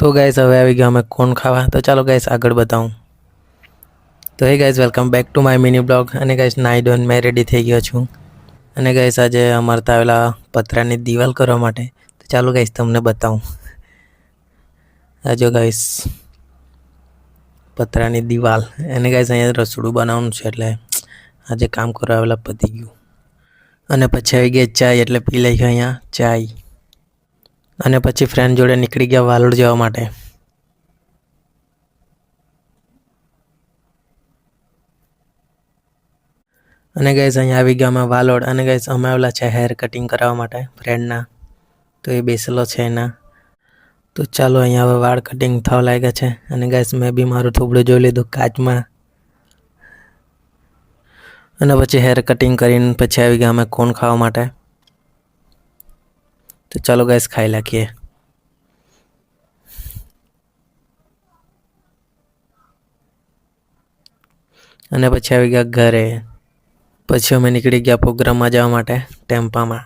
तो गाइस હવે આવી ગયા અમે કોણ ખાવા। તો ચાલો ગાइस આગળ બતાવું। તો hey guys welcome back to my mini blog. અને ગાइस નાઈ ધોઈને મે રેડી થઈ ગયો છું। અને ગાइस આજે અમારતા આવેલા પતરાની દીવાલ કરવા માટે। તો ચાલો ગાइस તમને બતાવું। આ જો ગાइस પતરાની દીવાલ। અને ગાइस અહીંયા રસોડું બનાવવાનું છે એટલે આજે કામ કરવા આવેલા પતી ગયું। અને પછી આવી ગઈ ચાય એટલે પી લઈ અહીંયા ચાય। અને પછી ફ્રેન્ડ જોડે નીકળી ગયા વાલોડ જવા માટે। અને ગાइस અહીંયા આવી ગયા અમે વાલોડ। અને ગાइस અમે આવેલા છે હેર કટિંગ કરાવવા માટે ફ્રેન્ડના। તો એ બેસેલો છે એના। તો ચાલો અહીંયા હવે વાળ કટિંગ થવા લાગ્યા છે। અને ગાइस મેં બી મારું થોબડું જોઈ લીધું કાચમાં। અને પછી હેર કટિંગ કરીને પછી આવી ગયા અમે કોણ ખાવા માટે। તો ચાલો ગાइस ખાઈ નાખીએ। અને પછી આવી ગયા ઘરે। પછી અમે નીકળી ગયા પ્રોગ્રામમાં જવા માટે ટેમ્પામાં।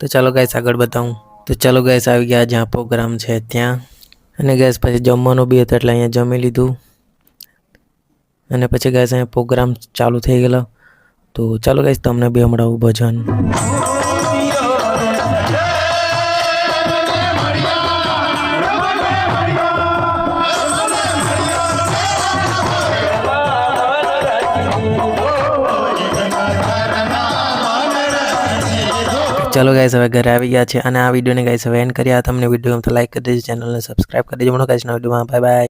તો ચાલો ગાइस આગળ બતાવું। તો ચાલો ગાइस આવી ગયા જ્યાં પ્રોગ્રામ છે ત્યાં। અને ગાइस પછી જમવાનું બી હતું એટલે અહીંયા જમી લીધું। અને પછી ગાइस અહીંયા પ્રોગ્રામ ચાલુ થઈ ગયેલો। તો ચાલો ગાइस તમને બી સંભળાવું ભજન। चलो गाइस હવે ઘરે આવી ગયા છે। અને આ વિડિયોને ગાइस હવે એન્ડ કર્યા। તમને વિડિયો ગમે તો લાઈક કરી દેજો, ચેનલને સબસ્ક્રાઇબ કરી દેજો। મળો ગાइस નવા વિડિયોમાં। Bye bye.